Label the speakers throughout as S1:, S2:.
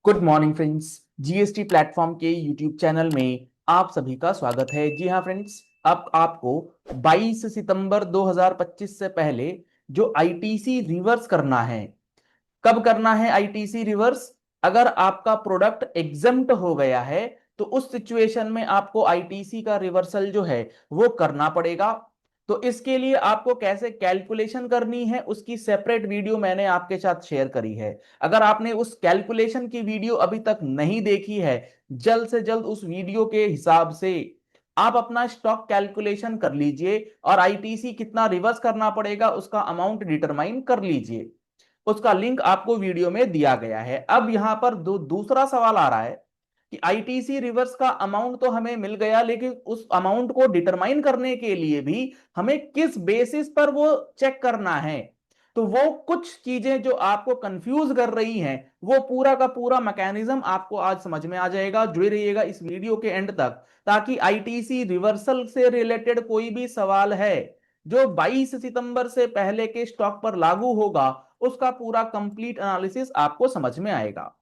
S1: Good morning friends. GST platform के YouTube channel में आप सभी का स्वागत है। जी हाँ फ्रेंड्स, अब आपको 22 सितंबर 2025 से पहले जो आईटीसी रिवर्स करना है। कब करना है आईटीसी रिवर्स? अगर आपका प्रोडक्ट एग्जम्प्ट हो गया है तो उस सिचुएशन में आपको आईटीसी का रिवर्सल जो है वो करना पड़ेगा। तो इसके लिए आपको कैसे कैलकुलेशन करनी है उसकी सेपरेट वीडियो मैंने आपके साथ शेयर करी है। अगर आपने उस कैलकुलेशन की वीडियो अभी तक नहीं देखी है, जल्द से जल्द उस वीडियो के हिसाब से आप अपना स्टॉक कैलकुलेशन कर लीजिए और आईटीसी कितना रिवर्स करना पड़ेगा उसका अमाउंट डिटरमाइन कर लीजिए। उसका लिंक आपको वीडियो में दिया गया है। अब यहां पर दूसरा सवाल आ रहा है कि आईटीसी रिवर्स का अमाउंट तो हमें मिल गया, लेकिन उस अमाउंट को डिटरमाइन करने के लिए भी हमें किस बेसिस पर वो चेक करना है। तो वो कुछ चीजें जो आपको कंफ्यूज कर रही हैं, वो पूरा का पूरा मैकेनिज्म आपको आज समझ में आ जाएगा। जुड़े रहिएगा इस वीडियो के एंड तक, ताकि आईटीसी रिवर्सल से रिलेटेड कोई भी सवाल है जो 22 सितंबर से पहले के स्टॉक पर लागू होगा, उसका पूरा कंप्लीट एनालिसिस आपको समझ में आएगा।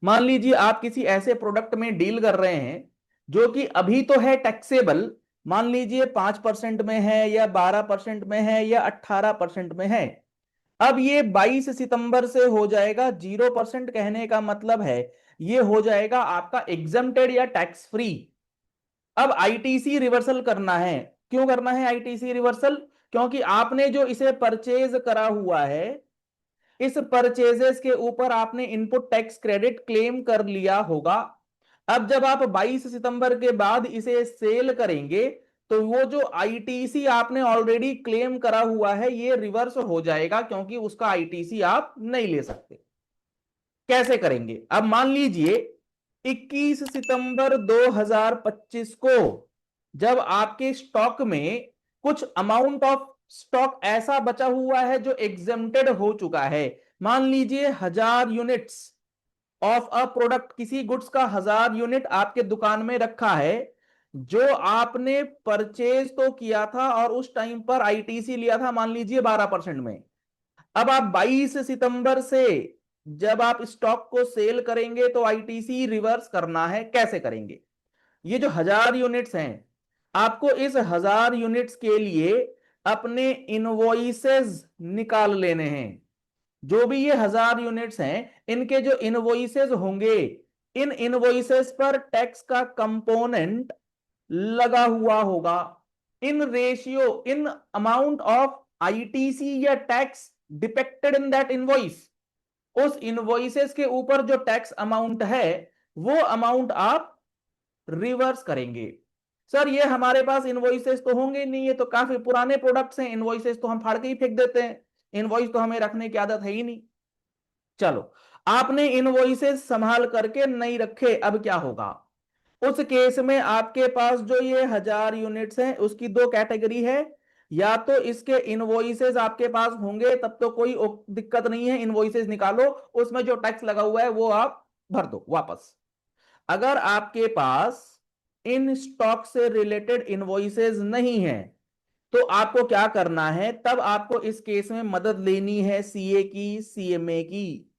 S1: मान लीजिए आप किसी ऐसे प्रोडक्ट में डील कर रहे हैं जो कि अभी तो है टैक्सेबल, मान लीजिए 5% में है या 12% में है या 18% में है। अब ये 22 सितंबर से हो जाएगा 0%। कहने का मतलब है ये हो जाएगा आपका एग्जम्प्टेड या टैक्स फ्री। अब आईटीसी रिवर्सल करना है। क्यों करना है आईटीसी रिवर्सल? क्योंकि आपने जो इसे परचेज करा हुआ है, इस परचेजेस के ऊपर आपने इनपुट टैक्स क्रेडिट क्लेम कर लिया होगा। अब जब आप 22 सितंबर के बाद इसे सेल करेंगे तो वो जो आईटीसी आपने ऑलरेडी क्लेम करा हुआ है ये रिवर्स हो जाएगा, क्योंकि उसका आईटीसी आप नहीं ले सकते। कैसे करेंगे? अब मान लीजिए 21 सितंबर 2025 को जब आपके स्टॉक में कुछ अमाउंट ऑफ स्टॉक ऐसा बचा हुआ है जो एग्जेम्प्टेड हो चुका है, मान लीजिए 1000 यूनिट्स ऑफ अ प्रोडक्ट, किसी गुड्स का 1000 यूनिट आपके दुकान में रखा है, जो आपने परचेज तो किया था और उस टाइम पर आईटीसी लिया था मान लीजिए 12% में। अब आप 22 सितंबर से जब आप स्टॉक को सेल करेंगे तो आईटीसी रिवर्स करना है। कैसे करेंगे? ये जो 1000 यूनिट्स हैं, आपको इस 1000 यूनिट्स के लिए अपने इनवॉइसेस निकाल लेने हैं। जो भी ये 1000 यूनिट्स हैं, इनके जो इनवॉइसेस होंगे, इन इनवॉइसेस पर टैक्स का कंपोनेंट लगा हुआ होगा। In ratio, in amount of ITC या tax depicted in that invoice, उस इनवॉइसेस के ऊपर जो टैक्स अमाउंट है वो अमाउंट आप रिवर्स करेंगे। सर ये हमारे पास इनवॉइसेस तो होंगे नहीं, ये तो काफी पुराने प्रोडक्ट्स हैं, इनवॉइसेस तो हम फाड़ के ही फेंक देते हैं, इनवॉइस तो हमें रखने की आदत है ही नहीं। चलो, आपने इनवॉइसेस संभाल करके नहीं रखे, अब क्या होगा? उस केस में आपके पास जो ये 1000 यूनिट्स हैं उसकी दो कैटेगरी है। या तो इसके इनवॉइसेस आपके पास होंगे, तब तो कोई दिक्कत नहीं है, इनवॉइसेस निकालो, उसमें जो टैक्स लगा हुआ है वो आप भर दो वापस। अगर आपके पास इन स्टॉक से रिलेटेड इनवॉइसेस नहीं है तो आपको क्या करना है? तब आपको इस केस में मदद लेनी है सीए की, सीएमए की।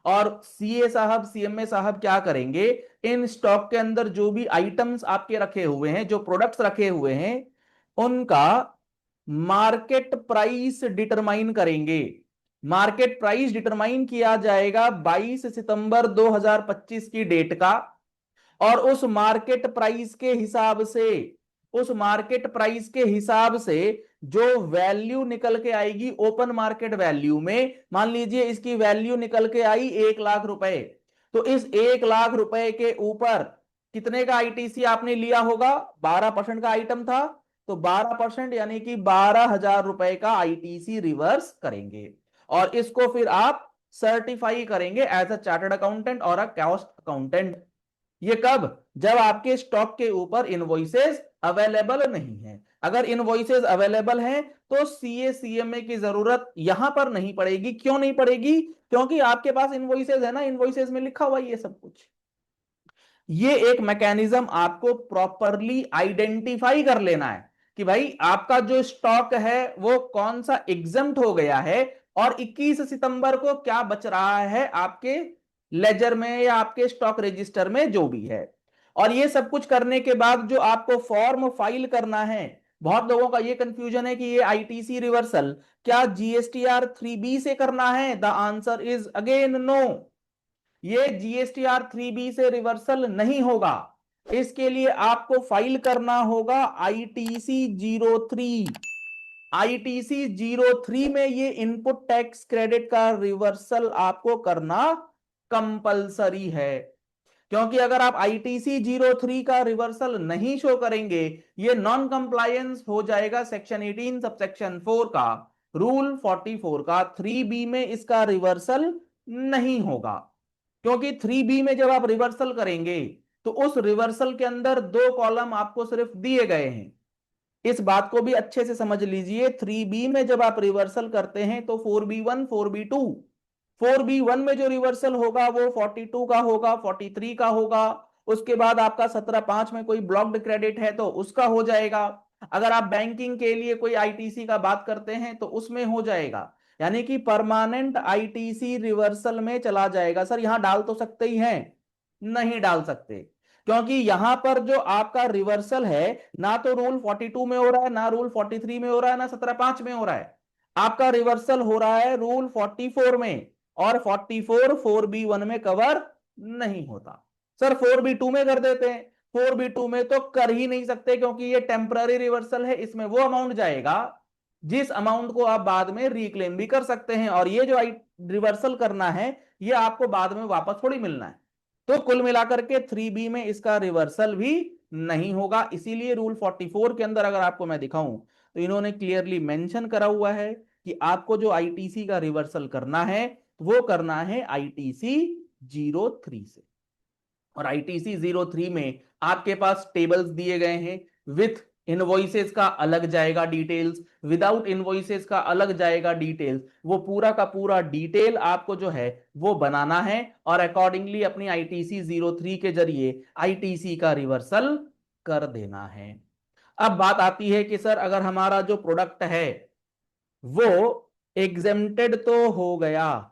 S1: और सीए साहब, सीएमए साहब क्या करेंगे? इन स्टॉक के अंदर जो भी आइटम्स आपके रखे हुए हैं, जो प्रोडक्ट्स रखे हुए हैं, उनका मार्केट प्राइस डिटरमाइन करेंगे। मार्केट प्राइस डिटरमाइन किया जाएगा 22 सितंबर 2025 की डेट का। और उस मार्केट प्राइस के हिसाब से, उस मार्केट प्राइस के हिसाब से जो वैल्यू निकल के आएगी ओपन मार्केट वैल्यू में, मान लीजिए इसकी वैल्यू निकल के आई 1 लाख रुपए, तो इस 1 लाख रुपए के ऊपर कितने का आईटीसी आपने लिया होगा? 12% का आइटम था, तो 12% यानी कि 12,000 रुपए का आईटीसी रिवर्स करेंगे। और इसको फिर आप सर्टिफाई करेंगे एज अ चार्टर्ड अकाउंटेंट और अ कॉस्ट अकाउंटेंट। ये कब? जब आपके स्टॉक के ऊपर इनवॉइसेस अवेलेबल नहीं है। अगर इनवॉइसेस अवेलेबल हैं तो सीए सीएमए की जरूरत यहां पर नहीं पड़ेगी। क्यों नहीं पड़ेगी? क्योंकि आपके पास इनवॉइसेस है ना, इनवॉइसेस में लिखा हुआ ये सब कुछ। ये एक मैकेनिज्म आपको प्रॉपरली आइडेंटिफाई कर लेना है कि भाई आपका जो स्टॉक है वो कौन सा एग्जम्प्ट हो गया है और 21 सितंबर को क्या बच रहा है आपके लेजर में या आपके स्टॉक रजिस्टर में, जो भी है। और ये सब कुछ करने के बाद जो आपको फॉर्म फाइल करना है, बहुत लोगों का ये कंफ्यूजन है कि ये आईटीसी रिवर्सल क्या जीएसटीआर 3B से करना है। The answer is again no. ये जीएसटीआर 3B से रिवर्सल नहीं होगा। इसके लिए आपको फाइल करना होगा ITC 03। ITC 03 में ये इनपुट टैक्स क्रेडिट का रिवर्सल आपको करना कंपलसरी है। क्योंकि अगर आप ITC 03 का रिवर्सल नहीं शो करेंगे, ये नॉन कंप्लायंस हो जाएगा सेक्शन 18 सबसेक्शन 4 का, रूल 44 का। 3B में इसका रिवर्सल नहीं होगा, क्योंकि 3B में जब आप रिवर्सल करेंगे तो उस रिवर्सल के अंदर 2 कॉलम आपको सिर्फ दिए गए हैं। इस बात को भी अच्छे से समझ लीजिए, 3B में जब आप रिवर्सल करते हैं तो 4B1 4B2, 4B1 में जो रिवर्सल होगा वो 42 का होगा, 43 का होगा। उसके बाद आपका 17(5) में कोई ब्लॉक्ड क्रेडिट है तो उसका हो जाएगा। अगर आप बैंकिंग के लिए कोई आईटीसी का बात करते हैं तो उसमें हो जाएगा। यानी कि परमानेंट आईटीसी रिवर्सल में चला जाएगा। सर यहां डाल तो सकते ही हैं? नहीं डाल सकते, क्योंकि यहां पर जो आपका रिवर्सल है ना तो रूल 42 में हो रहा है, ना रूल 43 में हो रहा है, ना 17(5) में हो रहा है। आपका रिवर्सल हो रहा है रूल 44 में, और 44 4B1 में कवर नहीं होता। सर 4B2 में कर देते हैं। 4B2 में तो कर ही नहीं सकते, क्योंकि ये टेम्पररी रिवर्सल है। इसमें वो अमाउंट जाएगा जिस अमाउंट को आप बाद में रिक्लेम भी कर सकते हैं, और ये जो रिवर्सल करना है ये आपको बाद में वापस थोड़ी मिलना है। तो कुल मिलाकर के 3B में इसका रिवर्सल भी नहीं होगा। इसीलिए रूल 44 के अंदर अगर आपको मैं दिखाऊं तो इन्होंने क्लियरली मेंशन करा हुआ है कि आपको जो आईटीसी का रिवर्सल करना है वो करना है ITC 03 से। और ITC 03 में आपके पास टेबल्स दिए गए हैं। विथ इनवॉइसेस का अलग जाएगा डिटेल्स, विदाउट इनवॉइसेस का अलग जाएगा डिटेल्स। वो पूरा का पूरा डिटेल आपको जो है वो बनाना है, और अकॉर्डिंगली अपनी ITC 03 के जरिए ITC का रिवर्सल कर देना है। अब बात आती है कि सर अगर हमारा जो प्रोडक्ट है वो एग्जेम्प्टेड तो हो गया,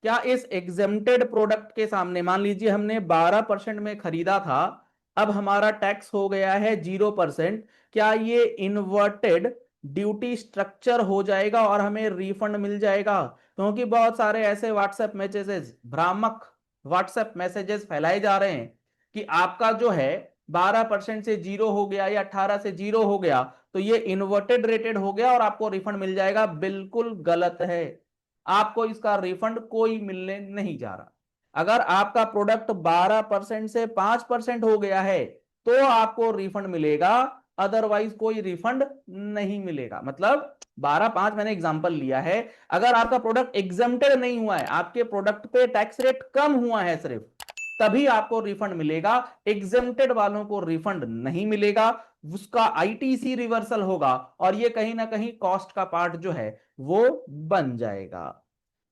S1: क्या इस एग्जेम्प्टेड प्रोडक्ट के सामने, मान लीजिए हमने 12% में खरीदा था, अब हमारा टैक्स हो गया है 0%, क्या ये इन्वर्टेड ड्यूटी स्ट्रक्चर हो जाएगा और हमें रिफंड मिल जाएगा? क्योंकि बहुत सारे ऐसे व्हाट्सएप मैसेजेस, भ्रामक व्हाट्सएप मैसेजेस फैलाए जा रहे हैं कि आपका जो है 12% से 0 हो गया या 18 से 0 हो गया तो ये इन्वर्टेड रेटेड हो गया और आपको रिफंड मिल जाएगा। बिल्कुल गलत है। आपको इसका रिफंड कोई मिलने नहीं जा रहा। अगर आपका प्रोडक्ट 12% से 5% हो गया है तो आपको रिफंड मिलेगा, अदरवाइज कोई रिफंड नहीं मिलेगा। मतलब 12.5 मैंने एग्जांपल लिया है। अगर आपका प्रोडक्ट एग्जम्प्टेड नहीं हुआ है, आपके प्रोडक्ट पे टैक्स रेट कम हुआ है सिर्फ, तभी आपको रिफंड मिलेगा। एग्जम्प्टेड वालों को रिफंड नहीं मिलेगा, उसका आईटीसी रिवर्सल होगा, और ये कहीं ना कहीं कॉस्ट का पार्ट जो है वो बन जाएगा।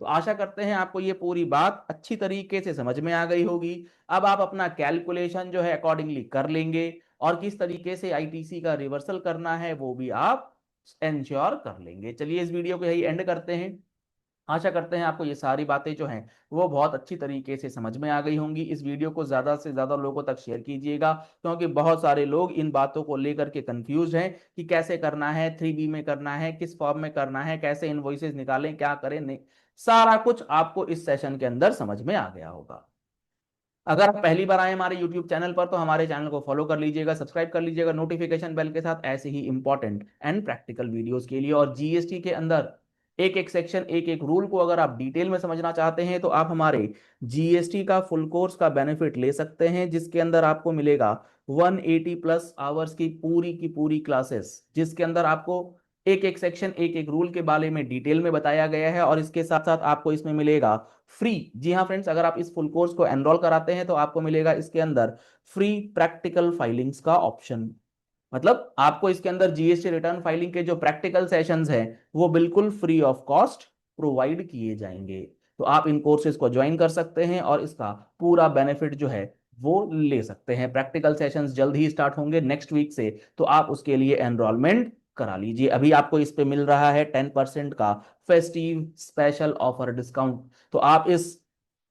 S1: तो आशा करते हैं आपको ये पूरी बात अच्छी तरीके से समझ में आ गई होगी। अब आप अपना कैलकुलेशन जो है अकॉर्डिंगली कर लेंगे, और किस तरीके से आईटीसी का रिवर्सल करना है वो भी आप एंश्योर कर लेंगे। चलिए इस वीडियो को यही एंड करते हैं। आशा करते हैं आपको ये सारी बातें जो हैं वो बहुत अच्छी तरीके से समझ में आ गई होंगी। इस वीडियो को ज्यादा से ज्यादा लोगों तक शेयर कीजिएगा, क्योंकि बहुत सारे लोग इन बातों को लेकर के कंफ्यूज हैं कि कैसे करना है, 3B में करना है, किस फॉर्म में करना है, कैसे इनवॉइसेस निकालें, क्या करें, नहीं, सारा कुछ आपको इस सेशन के अंदर समझ में आ गया होगा। अगर आप पहली बार आए हमारे YouTube चैनल पर तो हमारे चैनल को फॉलो कर लीजिएगा, सब्सक्राइब कर लीजिएगा नोटिफिकेशन बेल के साथ, ऐसे ही इंपॉर्टेंट एंड प्रैक्टिकल वीडियोस के लिए। और जीएसटी के अंदर एक एक सेक्शन, एक एक रूल को अगर आप डिटेल में समझना चाहते हैं तो आप हमारे जीएसटी का फुल कोर्स का बेनिफिट ले सकते हैं, जिसके अंदर आपको मिलेगा 180+ आवर्स की पूरी क्लासेस, जिसके अंदर आपको एक एक सेक्शन, एक एक रूल के बारे में डिटेल में बताया गया है। और इसके साथ साथ आपको इसमें मिलेगा फ्री, जी हाँ फ्रेंड्स, अगर आप इस फुल कोर्स को एनरोल कराते हैं तो आपको मिलेगा इसके अंदर फ्री प्रैक्टिकल फाइलिंग्स का ऑप्शन। मतलब आपको इसके अंदर जीएसटी रिटर्न फाइलिंग के जो प्रैक्टिकल सेशंस हैं वो बिल्कुल फ्री ऑफ कॉस्ट प्रोवाइड किए जाएंगे। तो आप इन कोर्सेज को ज्वाइन कर सकते हैं और इसका पूरा बेनिफिट जो है वो ले सकते हैं। प्रैक्टिकल सेशंस जल्द ही स्टार्ट होंगे नेक्स्ट वीक से, तो आप उसके लिए एनरोलमेंट करा लीजिए। अभी आपको इस पे मिल रहा है 10% का फेस्टिव स्पेशल ऑफर डिस्काउंट। तो आप इस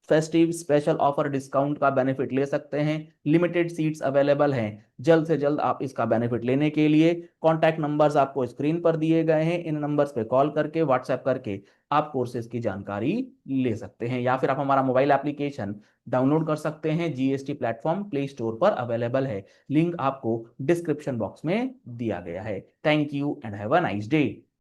S1: फेस्टिव स्पेशल ऑफर डिस्काउंट का बेनिफिट ले सकते हैं। लिमिटेड सीट्स अवेलेबल हैं। जल्द से जल्द आप इसका बेनिफिट लेने के लिए कॉन्टैक्ट नंबर्स आपको स्क्रीन पर दिए गए हैं, इन नंबर्स पे कॉल करके व्हाट्सएप करके आप कोर्सेज की जानकारी ले सकते हैं, या फिर आप हमारा मोबाइल एप्लीकेशन डाउनलोड कर सकते हैं। जीएसटी प्लेटफॉर्म प्ले स्टोर पर अवेलेबल है। लिंक आपको डिस्क्रिप्शन बॉक्स में दिया गया है। Thank you and have a nice day.